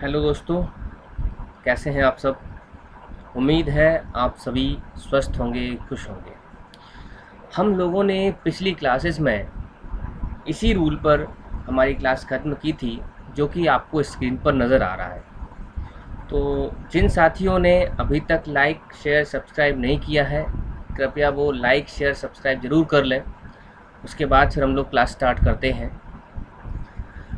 Hello दोस्तों, कैसे हैं आप सब। उम्मीद है आप सभी स्वस्थ होंगे, खुश होंगे। हम लोगों ने पिछली क्लासेस में इसी रूल पर हमारी क्लास ख़त्म की थी, जो कि आपको स्क्रीन पर नज़र आ रहा है। तो जिन साथियों ने अभी तक लाइक शेयर सब्सक्राइब नहीं किया है, कृपया वो लाइक शेयर सब्सक्राइब ज़रूर कर लें। उसके बाद फिर हम लोग क्लास स्टार्ट करते हैं।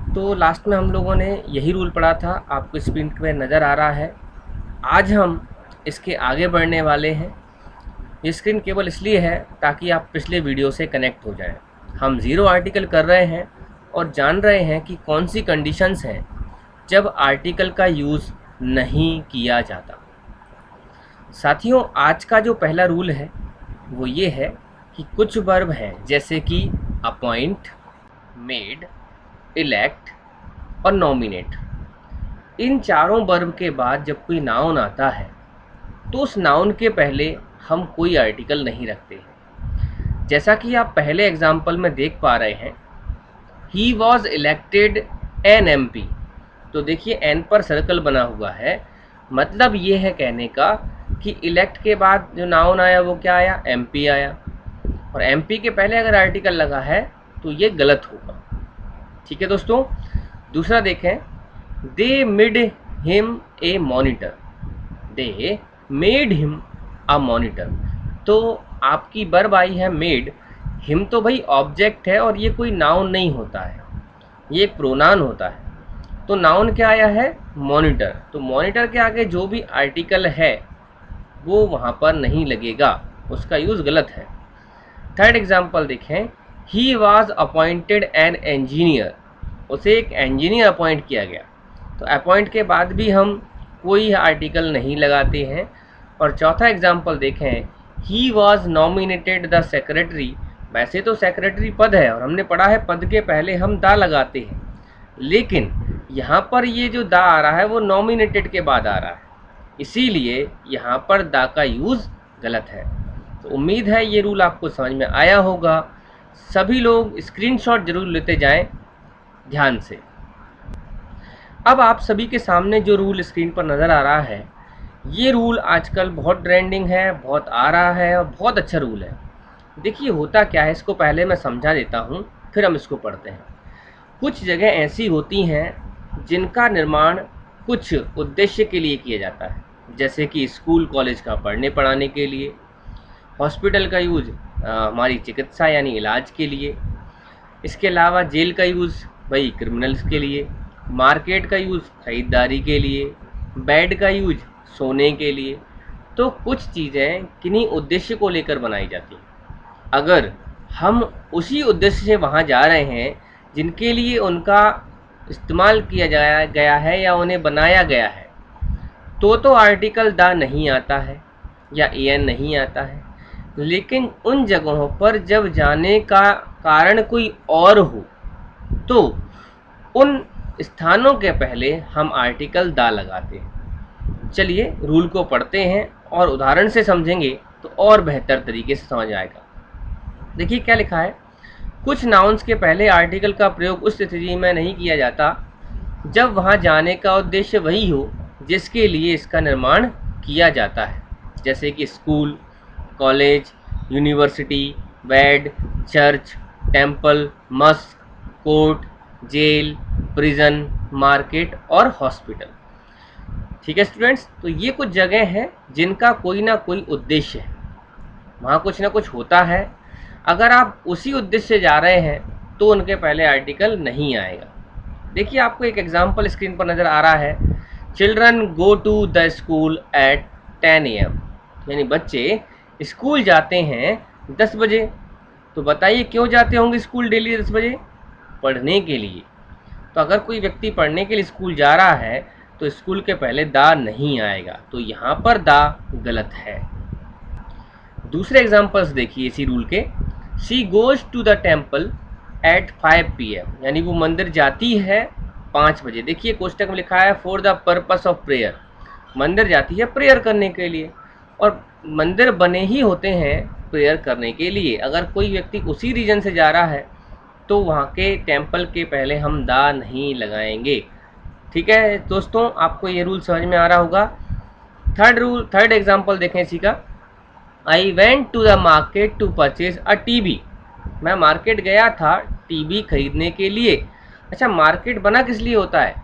तो लास्ट में हम लोगों ने यही रूल पढ़ा था, आपको स्क्रीन पे नज़र आ रहा है। आज हम इसके आगे बढ़ने वाले हैं। ये स्क्रीन केवल इसलिए है ताकि आप पिछले वीडियो से कनेक्ट हो जाएं। हम ज़ीरो आर्टिकल कर रहे हैं और जान रहे हैं कि कौन सी कंडीशंस हैं जब आर्टिकल का यूज़ नहीं किया जाता। साथियों, आज का जो पहला रूल है वो ये है कि कुछ वर्ब हैं जैसे कि अपॉइंट, मेड, इलेक्ट और नॉमिनेट। इन चारों वर्ब के बाद जब कोई नाउन आता है तो उस नाउन के पहले हम कोई आर्टिकल नहीं रखते हैं। जैसा कि आप पहले एग्जाम्पल में देख पा रहे हैं, he was elected an MP। तो देखिए एन पर सर्कल बना हुआ है, मतलब ये है कहने का कि इलेक्ट के बाद जो नाउन आया वो क्या आया, MP आया। और MP के पहले अगर आर्टिकल लगा है तो ये गलत होगा। ठीक है दोस्तों। दूसरा देखें, they made him A monitor. They made him a monitor. तो आपकी वर्ब आई है मेड। हिम तो भाई ऑब्जेक्ट है और ये कोई नाउन नहीं होता है, ये एक प्रोनाउन होता है। तो नाउन क्या आया है, मॉनिटर। तो मॉनिटर के आगे जो भी आर्टिकल है वो वहाँ पर नहीं लगेगा, उसका यूज़ गलत है। थर्ड एग्जाम्पल देखें, he was appointed an engineer. उसे एक इंजीनियर अपॉइंट किया गया। तो अपॉइंट के बाद भी हम कोई आर्टिकल नहीं लगाते हैं। और चौथा एग्जाम्पल देखें, he was nominated the secretary. वैसे तो सेक्रेटरी पद है और हमने पढ़ा है पद के पहले हम दा लगाते हैं, लेकिन यहाँ पर ये जो दा आ रहा है वो नॉमिनेटेड के बाद आ रहा है, इसीलिए यहाँ पर दा का यूज़ गलत है। तो उम्मीद है ये रूल आपको समझ में आया होगा। सभी लोग स्क्रीनशॉट जरूर लेते जाएं ध्यान से। अब आप सभी के सामने जो रूल स्क्रीन पर नज़र आ रहा है, ये रूल आजकल बहुत ट्रेंडिंग है, बहुत आ रहा है और बहुत अच्छा रूल है। देखिए होता क्या है, इसको पहले मैं समझा देता हूँ, फिर हम इसको पढ़ते हैं। कुछ जगह ऐसी होती हैं जिनका निर्माण कुछ उद्देश्य के लिए किया जाता है, जैसे कि स्कूल कॉलेज का पढ़ने पढ़ाने के लिए, हॉस्पिटल का यूज़ हमारी चिकित्सा यानी इलाज के लिए, इसके अलावा जेल का यूज़ भाई क्रिमिनल्स के लिए, मार्केट का यूज़ खरीदारी के लिए, बेड का यूज़ सोने के लिए। तो कुछ चीज़ें किन्हीं उद्देश्य को लेकर बनाई जाती हैं। अगर हम उसी उद्देश्य से वहाँ जा रहे हैं जिनके लिए उनका इस्तेमाल किया गया है या उन्हें बनाया गया है, तो आर्टिकल द नहीं आता है या एन नहीं आता है। लेकिन उन जगहों पर जब जाने का कारण कोई और हो तो उन स्थानों के पहले हम आर्टिकल द लगाते हैं। चलिए रूल को पढ़ते हैं और उदाहरण से समझेंगे तो और बेहतर तरीके से समझ आएगा। देखिए क्या लिखा है, कुछ नाउन्स के पहले आर्टिकल का प्रयोग उस स्थिति में नहीं किया जाता जब वहाँ जाने का उद्देश्य वही हो जिसके लिए इसका निर्माण किया जाता है, जैसे कि school, college, university, bed, church, temple, mosque, court, jail, prison, market और हॉस्पिटल। ठीक है स्टूडेंट्स, तो ये कुछ जगह हैं जिनका कोई ना कोई उद्देश्य है, वहाँ कुछ ना कुछ होता है। अगर आप उसी उद्देश्य से जा रहे हैं तो उनके पहले आर्टिकल नहीं आएगा। देखिए आपको एक एग्जाम्पल स्क्रीन पर नज़र आ रहा है, children go to the school at 10 AM। यानी बच्चे स्कूल जाते हैं 10 बजे। तो बताइए क्यों जाते होंगे स्कूल डेली 10 बजे, पढ़ने के लिए। तो अगर कोई व्यक्ति पढ़ने के लिए स्कूल जा रहा है तो स्कूल के पहले दा नहीं आएगा, तो यहाँ पर दा गलत है। दूसरे एग्जाम्पल्स देखिए इसी रूल के, she goes to the temple at 5 PM। यानी वो मंदिर जाती है 5 बजे। देखिए कोष्टक में लिखा है for the purpose of prayer. मंदिर जाती है प्रेयर करने के लिए, और मंदिर बने ही होते हैं प्रेयर करने के लिए। अगर कोई व्यक्ति उसी रीजन से जा रहा है तो वहाँ के टेम्पल के पहले हम दा नहीं लगाएंगे। ठीक है दोस्तों, आपको ये रूल समझ में आ रहा होगा। थर्ड एग्जाम्पल देखें इसी का। I went to the market to purchase a TV. मैं मार्केट गया था टीवी खरीदने के लिए। अच्छा, मार्केट बना किस लिए होता है?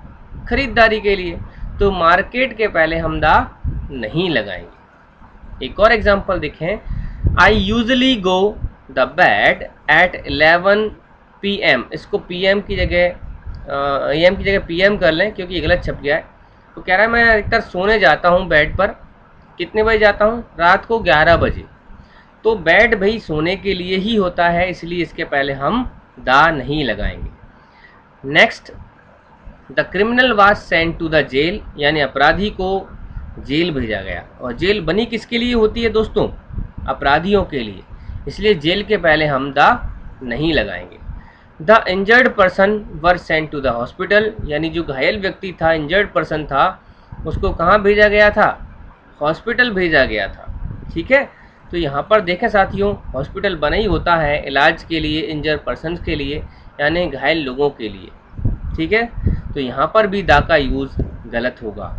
खरीदारी के लिए। तो मार्केट के पहले हम दा नहीं लगाएंगे। एक और एग्जांपल देखें। I usually go the bed at 11 PM। इसको PM की जगह AM की जगह PM कर लें, क्योंकि ये गलत छप गया है। तो कह रहा है मैं अधिकतर सोने जाता हूँ बेड पर। कितने बजे जाता हूँ? रात को 11 बजे। तो बेड भाई सोने के लिए ही होता है, इसलिए इसके पहले हम दा नहीं लगाएंगे। Next, the criminal was sent to the jail, यानी अपराधी को जेल भेजा गया। और जेल बनी किसके लिए होती है दोस्तों? अपराधियों के लिए, इसलिए जेल के पहले हम द नहीं लगाएंगे। The injured person were sent to the hospital, यानी जो घायल व्यक्ति था, इंजर्ड पर्सन था, उसको कहाँ भेजा गया था? हॉस्पिटल भेजा गया था। ठीक है, तो यहाँ पर देखें साथियों, हॉस्पिटल बना ही होता है इलाज के लिए, इंजर्ड पर्सन के लिए, यानी घायल लोगों के लिए। ठीक है, तो यहाँ पर भी दा का यूज़ गलत होगा।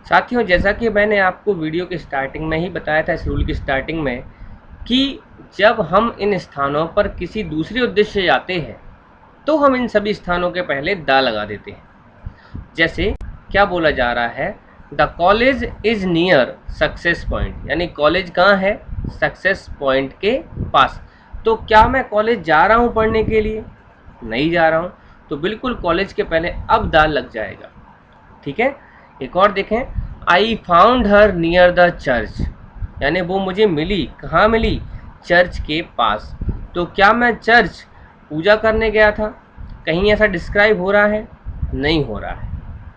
साथियों, जैसा कि मैंने आपको वीडियो के स्टार्टिंग में ही बताया था, इस रूल की स्टार्टिंग में, कि जब हम इन स्थानों पर किसी दूसरे उद्देश्य से जाते हैं तो हम इन सभी स्थानों के पहले दा लगा देते हैं। जैसे क्या बोला जा रहा है? The college is near success point, यानी कॉलेज कहाँ है? सक्सेस पॉइंट के पास। तो क्या मैं कॉलेज जा रहा हूँ पढ़ने के लिए? नहीं जा रहा हूँ, तो बिल्कुल कॉलेज के पहले अब दा लग जाएगा। ठीक है, एक और देखें। I found her near the church, यानी वो मुझे मिली। कहाँ मिली? चर्च के पास। तो क्या मैं चर्च पूजा करने गया था? कहीं ऐसा डिस्क्राइब हो रहा है? नहीं हो रहा है।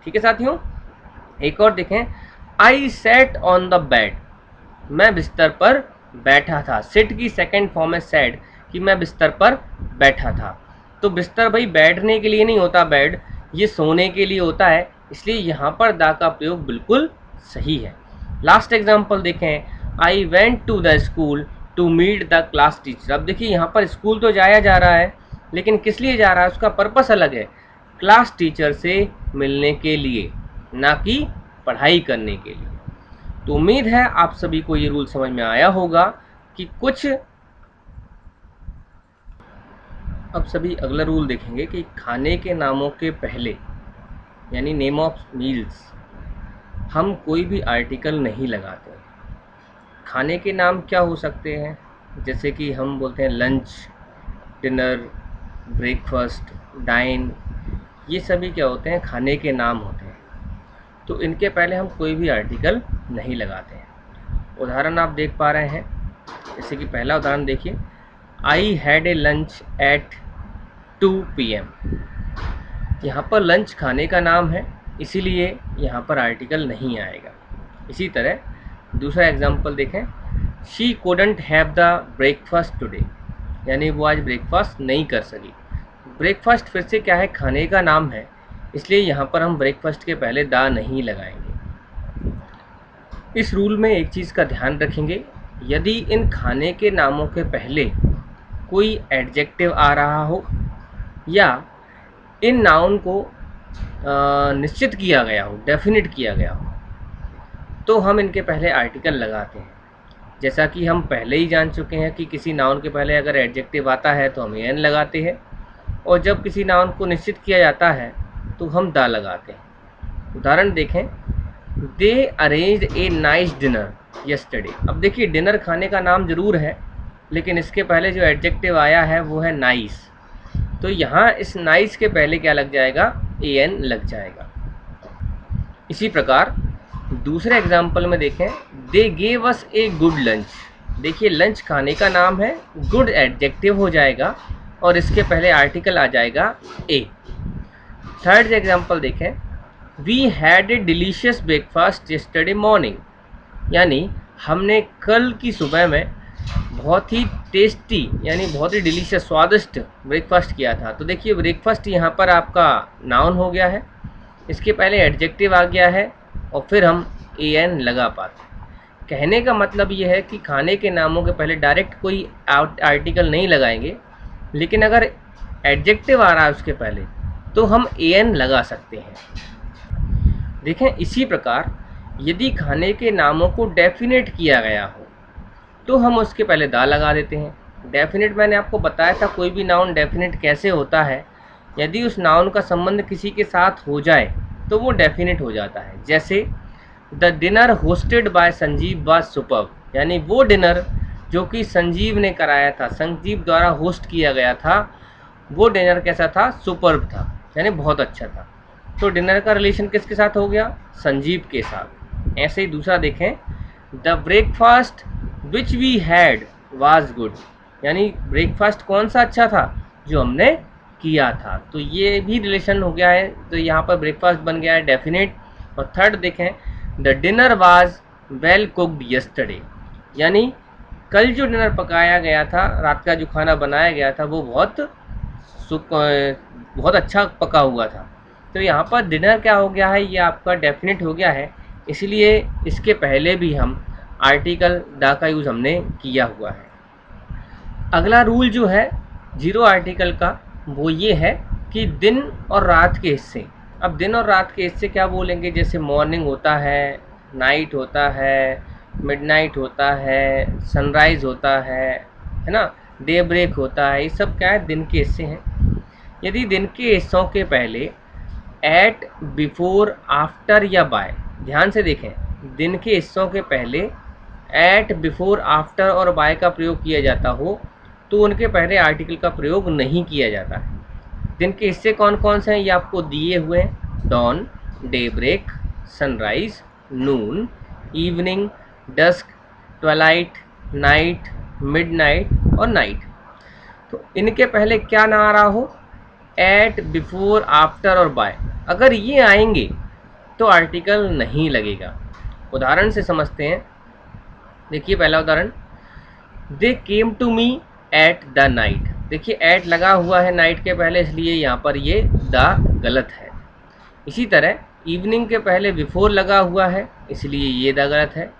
ठीक है साथियों, एक और देखें। आई सेट ऑन द बेड, मैं बिस्तर पर बैठा था। सिट की सेकंड फॉर्म है सेट, कि मैं बिस्तर पर बैठा था। तो बिस्तर भाई बैठने के लिए नहीं होता, बेड ये सोने के लिए होता है, इसलिए यहाँ पर दा का प्रयोग बिल्कुल सही है। लास्ट एग्जाम्पल देखें। I went to the school to meet the class teacher. अब देखिए यहाँ पर स्कूल तो जाया जा रहा है, लेकिन किस लिए जा रहा है? उसका पर्पस अलग है, क्लास टीचर से मिलने के लिए, ना कि पढ़ाई करने के लिए। तो उम्मीद है आप सभी को ये रूल समझ में आया होगा कि कुछ। अब सभी अगला रूल देखेंगे कि खाने के नामों के पहले, यानी नेम ऑफ मील्स, हम कोई भी आर्टिकल नहीं लगाते। खाने के नाम क्या हो सकते हैं? जैसे कि हम बोलते हैं लंच, डिनर, ब्रेकफास्ट, डाइन, ये सभी क्या होते हैं? खाने के नाम होते हैं। तो इनके पहले हम कोई भी आर्टिकल नहीं लगाते हैं। उदाहरण आप देख पा रहे हैं, जैसे कि पहला उदाहरण देखिए। I had a lunch at 2 PM। यहाँ पर लंच खाने का नाम है, इसीलिए यहाँ पर आर्टिकल नहीं आएगा। इसी तरह दूसरा एग्जांपल देखें। She couldn't have the breakfast today, यानी वो आज ब्रेकफास्ट नहीं कर सकी। ब्रेकफास्ट फिर से क्या है? खाने का नाम है, इसलिए यहाँ पर हम ब्रेकफास्ट के पहले दा नहीं लगाएंगे। इस रूल में एक चीज़ का ध्यान रखेंगे, यदि इन खाने के नामों के पहले कोई एडजेक्टिव आ रहा हो या इन नाउन को निश्चित किया गया हो, डेफिनिट किया गया हो, तो हम इनके पहले आर्टिकल लगाते हैं। जैसा कि हम पहले ही जान चुके हैं कि किसी नाउन के पहले अगर एडजेक्टिव आता है तो हम एन लगाते हैं, और जब किसी नाउन को निश्चित किया जाता है तो हम दा लगाते हैं। उदाहरण देखें। They arrange a nice dinner yesterday. अब देखिए, डिनर खाने का नाम ज़रूर है, लेकिन इसके पहले जो एडजेक्टिव आया है वो है नाइस। तो यहाँ इस नाइस के पहले क्या लग जाएगा? एन लग जाएगा। इसी प्रकार दूसरे एग्जाम्पल में देखें। They gave us a good lunch. देखिए, लंच खाने का नाम है, गुड एडजेक्टिव हो जाएगा और इसके पहले आर्टिकल आ जाएगा ए। थर्ड एग्जाम्पल देखें। We had a delicious breakfast yesterday morning, यानी हमने कल की सुबह में बहुत ही टेस्टी, यानी बहुत ही डिलीशियस, स्वादिष्ट ब्रेकफास्ट किया था। तो देखिए, ब्रेकफास्ट यहाँ पर आपका नाउन हो गया है, इसके पहले एडजेक्टिव आ गया है और फिर हम एन लगा पाते हैं। कहने का मतलब ये है कि खाने के नामों के पहले डायरेक्ट कोई आर्टिकल नहीं लगाएंगे, लेकिन अगर एडजेक्टिव आ रहा है उसके पहले तो हम an लगा सकते हैं। देखें, इसी प्रकार यदि खाने के नामों को डेफिनेट किया गया हो तो हम उसके पहले दा लगा देते हैं। डेफिनेट मैंने आपको बताया था कोई भी नाउन डेफिनेट कैसे होता है, यदि उस नाउन का संबंध किसी के साथ हो जाए तो वो डेफिनेट हो जाता है। जैसे the dinner hosted by Sanjeev was superb, यानी वो डिनर जो कि संजीव ने कराया था, संजीव द्वारा होस्ट किया गया था, वो डिनर कैसा था? सुपर्ब था, यानी बहुत अच्छा था। तो डिनर का रिलेशन किसके साथ हो गया? संजीव के साथ। ऐसे ही दूसरा देखें, the breakfast which we had was good, यानी ब्रेकफास्ट कौन सा अच्छा था? जो हमने किया था। तो ये भी रिलेशन हो गया है, तो यहाँ पर ब्रेकफास्ट बन गया है डेफिनेट। और थर्ड देखें, the dinner was well cooked yesterday, यानी कल जो डिनर पकाया गया था, रात का जो खाना बनाया गया था, वो बहुत अच्छा पका हुआ था। तो यहाँ पर डिनर क्या हो गया है? ये आपका डेफिनेट हो गया है, इसलिए इसके पहले भी हम आर्टिकल द का यूज़ हमने किया हुआ है। अगला रूल जो है जीरो आर्टिकल का, वो ये है कि दिन और रात के हिस्से। अब दिन और रात के हिस्से क्या बोलेंगे? जैसे मॉर्निंग होता है, नाइट होता है, मिडनाइट होता है, सनराइज़ होता है ना, डे ब्रेक होता है, ये सब क्या है? दिन के हिस्से हैं। यदि दिन के हिस्सों के पहले एट, बिफोर, आफ्टर या बाय, ध्यान से देखें, दिन के हिस्सों के पहले एट, बिफोर, आफ्टर और बाय का प्रयोग किया जाता हो तो उनके पहले आर्टिकल का प्रयोग नहीं किया जाता है। दिन के हिस्से कौन कौन से हैं ये आपको दिए हुए हैं: dawn, daybreak, sunrise, noon, evening, dusk, twilight, night, midnight और नाइट। तो इनके पहले क्या ना आ रहा हो? एट, बिफोर, आफ्टर और बाय। अगर ये आएंगे तो आर्टिकल नहीं लगेगा। उदाहरण से समझते हैं। देखिए पहला उदाहरण, they came to me at the night. देखिए एट लगा हुआ है नाइट के पहले, इसलिए यहाँ पर ये द गलत है। इसी तरह इवनिंग के पहले बिफोर लगा हुआ है, इसलिए ये द गलत है।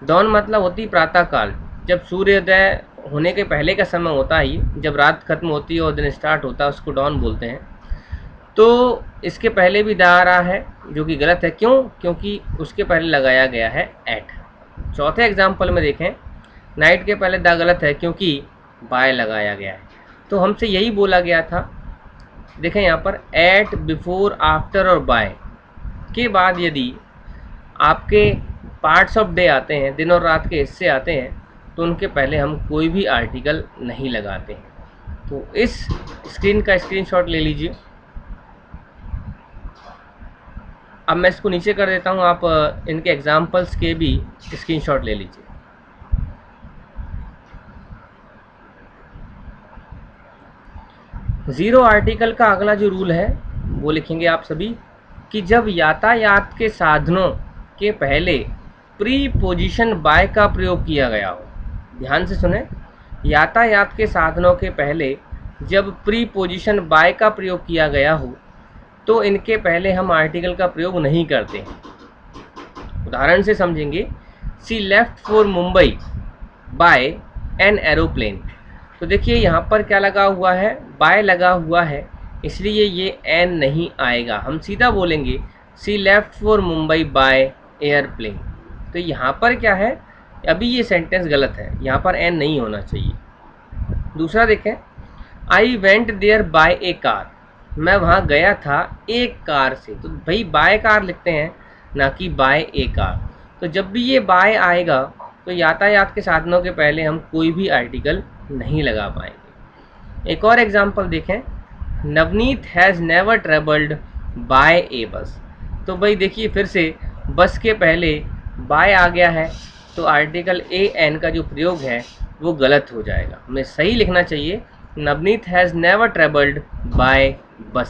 डॉन मतलब होती प्रातःकाल, जब सूर्योदय होने के पहले का समय होता है, ये जब रात खत्म होती है और दिन स्टार्ट होता है उसको डॉन बोलते हैं। तो इसके पहले भी द आ रहा है, जो कि गलत है। क्यों? क्योंकि उसके पहले लगाया गया है एट। चौथे एग्जाम्पल में देखें, नाइट के पहले द गलत है क्योंकि बाय लगाया गया है। तो हमसे यही बोला गया था। देखें यहाँ पर एट, बिफोर, आफ्टर और बाय के बाद यदि आपके पार्ट्स ऑफ डे आते हैं, दिन और रात के हिस्से आते हैं, तो उनके पहले हम कोई भी आर्टिकल नहीं लगाते हैं। तो इस स्क्रीन का स्क्रीनशॉट ले लीजिए। अब मैं इसको नीचे कर देता हूँ, आप इनके एग्जाम्पल्स के भी स्क्रीनशॉट ले लीजिए। ज़ीरो आर्टिकल का अगला जो रूल है वो लिखेंगे आप सभी, कि जब यातायात के साधनों के पहले प्रीपोजिशन बाय का प्रयोग किया गया हो। ध्यान से सुने, यातायात के साधनों के पहले जब प्रीपोजिशन बाय का प्रयोग किया गया हो तो इनके पहले हम आर्टिकल का प्रयोग नहीं करते हैं। उदाहरण से समझेंगे, she left for Mumbai by an aeroplane. तो देखिए यहाँ पर क्या लगा हुआ है? बाय लगा हुआ है, इसलिए ये एन नहीं आएगा। हम सीधा बोलेंगे she left for Mumbai by airplane. तो यहाँ पर क्या है? अभी ये सेंटेंस गलत है, यहाँ पर एन नहीं होना चाहिए। दूसरा देखें, I went there by a car. मैं वहाँ गया था एक कार से। तो भाई बाय कार लिखते हैं, ना कि बाय ए कार। तो जब भी ये बाय आएगा तो यातायात के साधनों के पहले हम कोई भी आर्टिकल नहीं लगा पाएंगे। एक और एग्जांपल देखें, Navneet has never travelled by a bus. तो भाई देखिए फिर से बस के पहले बाय आ गया है, तो आर्टिकल ए एन का जो प्रयोग है वो गलत हो जाएगा। हमें सही लिखना चाहिए, Navneet has never travelled bye बस।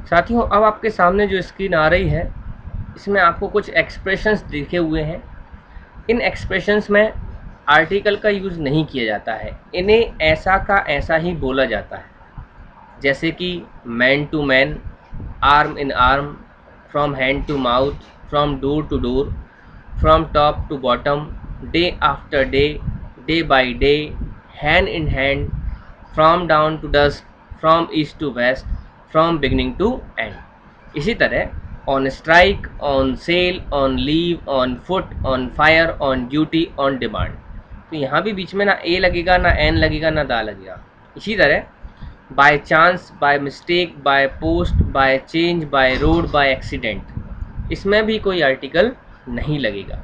साथियों, अब आपके सामने जो स्क्रीन आ रही है इसमें आपको कुछ एक्सप्रेशंस दिखे हुए हैं। इन एक्सप्रेशंस में आर्टिकल का यूज़ नहीं किया जाता है, इन्हें ऐसा का ऐसा ही बोला जाता है। जैसे कि man to man, arm in arm, from hand to mouth, from door to door, from top to bottom, day after day, day by day, hand in hand, from down to dust, from east to west, from beginning to end. इसी तरह on strike, on sale, on leave, on foot, on fire, on duty, on demand. तो यहाँ भी बीच में ना ए लगेगा, ना N लगेगा, ना दा लगेगा। इसी तरह by chance, by mistake, by post, by change, by road, by accident, इसमें भी कोई आर्टिकल नहीं लगेगा।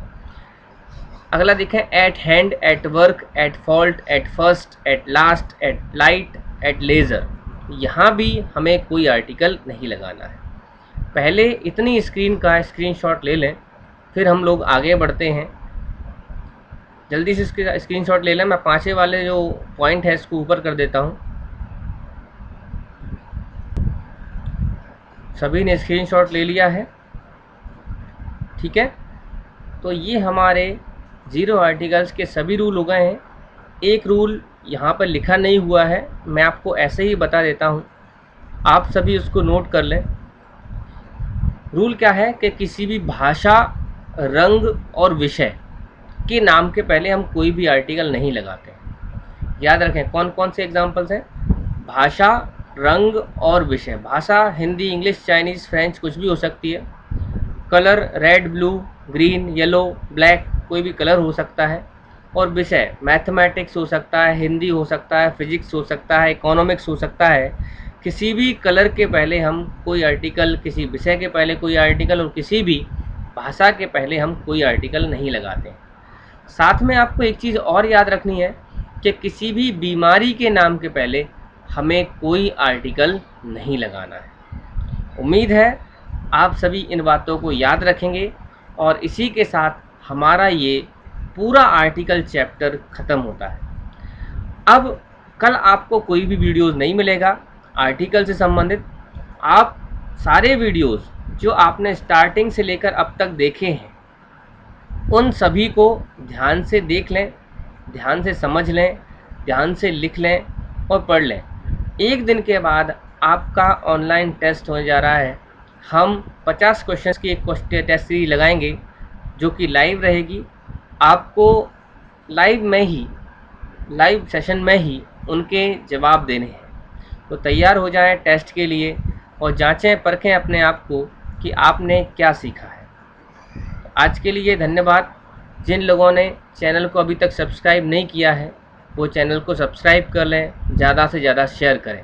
अगला देखें, at hand, at work, at fault, at first, at last, at light, at leisure, यहाँ भी हमें कोई आर्टिकल नहीं लगाना है। पहले इतनी स्क्रीन का स्क्रीनशॉट ले लें, फिर हम लोग आगे बढ़ते हैं। जल्दी से इसके स्क्रीनशॉट ले लें। मैं पाँचवें वाले जो पॉइंट है इसको ऊपर कर देता हूँ। सभी ने स्क्रीनशॉट ले लिया है, ठीक है। तो ये हमारे ज़ीरो आर्टिकल्स के सभी रूल हो गए हैं। एक रूल यहाँ पर लिखा नहीं हुआ है, मैं आपको ऐसे ही बता देता हूँ, आप सभी उसको नोट कर लें। रूल क्या है कि किसी भी भाषा, रंग और विषय के नाम के पहले हम कोई भी आर्टिकल नहीं लगाते। याद रखें कौन कौन से एग्जाम्पल्स हैं। भाषा, रंग और विषय। भाषा हिंदी, इंग्लिश, चाइनीज़, फ्रेंच, कुछ भी हो सकती है। Colour red, blue, green, yellow, black, कोई भी कलर हो सकता है। और विषय मैथमेटिक्स हो सकता है, हिंदी हो सकता है, फिजिक्स हो सकता है, इकोनॉमिक्स हो सकता है। किसी भी कलर के पहले हम कोई आर्टिकल, किसी विषय के पहले कोई आर्टिकल और किसी भी भाषा के पहले हम कोई आर्टिकल नहीं लगाते। साथ में आपको एक चीज़ और याद रखनी है कि किसी भी बीमारी के नाम के पहले हमें कोई आर्टिकल नहीं लगाना है। उम्मीद है आप सभी इन बातों को याद रखेंगे और इसी के साथ हमारा ये पूरा आर्टिकल चैप्टर ख़त्म होता है। अब कल आपको कोई भी वीडियोस नहीं मिलेगा आर्टिकल से संबंधित। आप सारे वीडियोस जो आपने स्टार्टिंग से लेकर अब तक देखे हैं उन सभी को ध्यान से देख लें, ध्यान से समझ लें, ध्यान से लिख लें और पढ़ लें। एक दिन के बाद आपका ऑनलाइन टेस्ट होने जा रहा है। हम 50 क्वेश्चंस की एक टेस्ट सीरीज लगाएंगे जो कि लाइव रहेगी। आपको लाइव सेशन में ही उनके जवाब देने हैं। तो तैयार हो जाएं टेस्ट के लिए और जांचें परखें अपने आप को कि आपने क्या सीखा है। आज के लिए धन्यवाद। जिन लोगों ने चैनल को अभी तक सब्सक्राइब नहीं किया है वो चैनल को सब्सक्राइब कर लें, ज़्यादा से ज़्यादा शेयर करें।